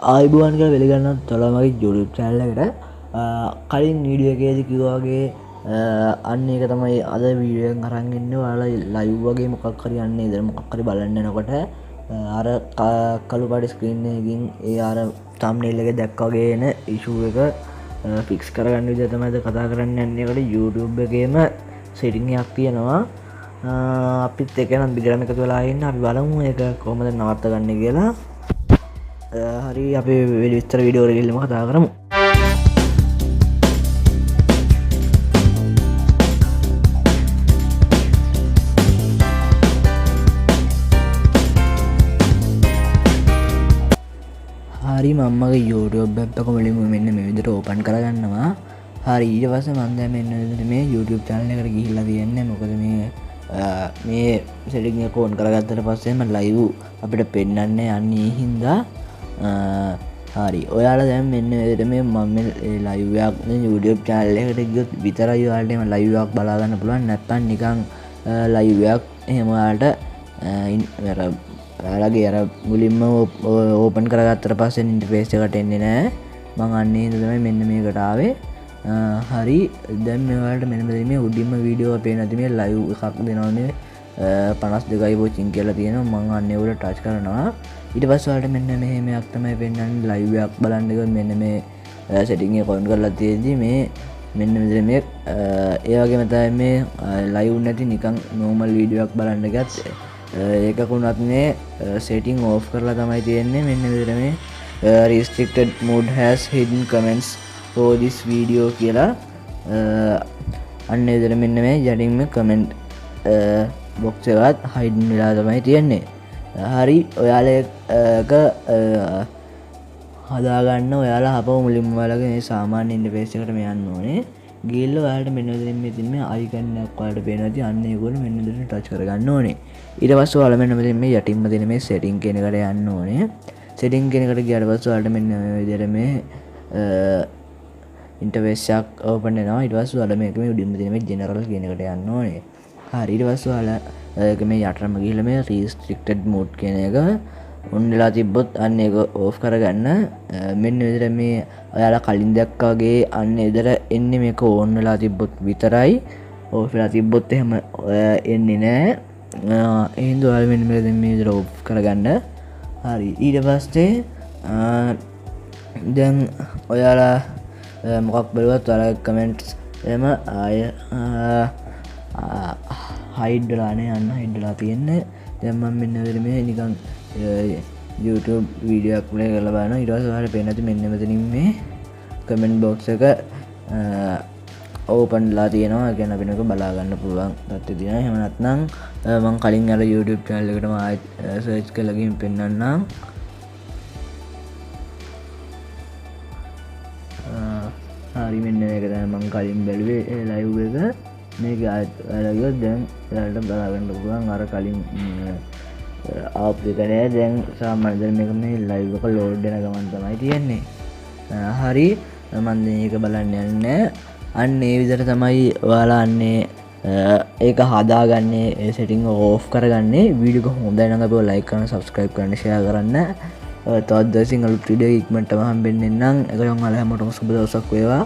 ආයිබුවන් කියලා වෙලිගන්න තොලමගේ YouTube channel එකට කලින් වීඩියෝ එකේදී කිව්වා වගේ අන්න ඒක තමයි අද වීඩියෝ එකෙන් අරන් ඉන්නේ ඔයාලා live වගේ මොකක් හරි යන්නේ ඉතින් මොකක් හරි බලන්න යනකොට අර කළු පාට ස්ක්‍රීන් එකකින් ඒ අර thumbnail එකේ දැක්කා වගේ එන issue එක fix කරගන්න විදිහ තමයි අද කතා කරන්න යන්නේ. ඒකට YouTube එකේම setting එකක් තියෙනවා. අපිත් එක නම් දිගටම එකතු වෙලා ඉන්න අපි බලමු ඒක කොහොමද නවත්ත ගන්න කියලා. හරි අපි විස්තර වීඩියෝ එකට ගිහින් කතා කරමු. හරි මමගේ YouTube app එක මුලින්ම මෙන්න මේ විදිහට ඕපන් කරගන්නවා. හරි ඊට පස්සේ මම දැන් මෙන්න මේ YouTube channel එකට ගිහිල්ලා තියෙන්නේ. මොකද මේ setting එක on කරගත්තට පස්සේ මම live අපිට පෙන්වන්නේ යන්නේ හින්දා හරි ඔයාලා දැන් මෙන්න විදිහට මේ මම live එකක් YouTube channel එකට ගියොත් විතරයි ඔයාලට මේ live එකක් බලා ගන්න පුළුවන්. නැත්නම් නිකන් live එකක් එහෙම ඔයාලට ඔයාලගේ අර මුලින්ම ඕපන් කරගත්තට පස්සේ ඉන්ටර්ෆේස් එකට එන්නේ නැහැ. මම අන්නේ හින්දා තමයි මෙන්න මේකට ආවේ. හරි දැන් මේ ඔයාලට මෙන්න මේ උඩින්ම වීඩියෝ එක පේන මේ live එකක් දෙනවනේ 52යි වොචින් කියලා තියෙනවා. මම අන්නේ උඩ ටච් කරනවා. ඊට පස්සේ ඔයාලට මෙන්න මෙහෙමයක් තමයි පෙන්වන්නේ live එකක් බලන්න ගියොත් මෙන්න මේ setting එක on කරලා තියෙද්දි මේ මෙන්න මෙතන මේ ඒ වගේම තමයි මේ live නැති නිකන් normal වීඩියෝ එකක් බලන්න ගියත් ඒකකුණත් මේ setting off කරලා තමයි තියෙන්නේ. මෙන්න මෙතන මේ restricted mode has hidden comments for this video කියලා අන්න එතන මෙන්න මේ යටින් මේ comment box එකත් hidden වෙලා තමයි තියෙන්නේ. හරි ඔයාලා එක හදාගන්න ඔයාලා අපව මුලින්ම ඔයාලගේ මේ සාමාන්‍ය ඉන්ටර්ෆේස් එකට මේ යන්න ඕනේ. ගිහිල්ලා ඔයාලට මෙන්න මේ තියෙන මේ icon එකක් ඔයාලට පේනවා. ඉතින් අන්න ඒගොල්ල මෙන්න මෙතන ටච් කරගන්න ඕනේ. ඊට පස්සේ ඔයාලා මෙන්න මේ යටින්ම තියෙන මේ setting කියන එකට යන්න ඕනේ. setting කියන එකට ගියාට පස්සේ ඔයාලට මෙන්න මේ විදිහට මේ ඉන්ටර්ෆේස් එකක් ඕපන් වෙනවා. ඊට පස්සේ ඔයාලා මේක මේ උඩින්ම තියෙන මේ general කියන එකට යන්න ඕනේ. හරි ඊට පස්සේ ඔයාලා ඒක මේ යටටම ගිහිල්ලා මේ restricted mode කියන එක on වෙලා තිබ්බොත් අන්න ඒක off කරගන්න. මෙන්න විදිහට මේ ඔයාලා කලින් දැක්කා වගේ අන්න එදට එන්නේ මේක on වෙලා තිබ්බොත් විතරයි. off වෙලා තිබ්බොත් එහෙම එන්නේ නැහැ. ඒ හින්දා ඔයාලා මෙන්න මේ විදිහට off කරගන්න. හරි ඊට පස්සේ දැන් ඔයාලා මොකක් බලුවත් ඔයාලා comments එහෙම ආය hide වෙලා නේ යන්න hide වෙලා තියෙන්නේ. දැන් මම මෙන්න විදිහට මේ නිකන් YouTube වීඩියෝ එකක් ප්ලේ කරලා බලනවා. ඊට පස්සේ ඔයාලට පේන්නේ නැති මෙන්න මෙතනින් මේ comment box එක open ලා තියෙනවා. ඒ කියන්නේ අපිට මේක බලා ගන්න පුළුවන් තත්ත්වය තියෙනවා. එහෙම නැත්නම් මම කලින් අර YouTube channel එකටම ආයෙත් search කරලා ගිහින් පෙන්නන්නම්. හරි මෙන්න මේක තමයි මම කලින් බැලුවේ live එක. මේක ඔයාලා ගියොත් දැන් ඔයාලට බලා ගන්න පුළුවන් අර කලින් ආප් එක නෑ. දැන් සාමාන්‍යයෙන් මේක මේ live එක load වෙන ගමන් තමයි තියෙන්නේ. හරි මම දැන් මේක බලන්න යන්නේ. අන්න ඒ විදිහට තමයි ඔයාලා අන්නේ ඒක හදාගන්නේ ඒ setting එක off කරගන්නේ. වීඩියෝ එක හොඳයි නම් අපිව like කරන්න, subscribe කරන්න, share කරන්න. තවත් දවසින් අලුත් වීඩියෝ ඉක්මනටම හම්බෙන්න නම් ඒක නම් ඔයාලා හැමෝටම සුබ දවසක් වේවා.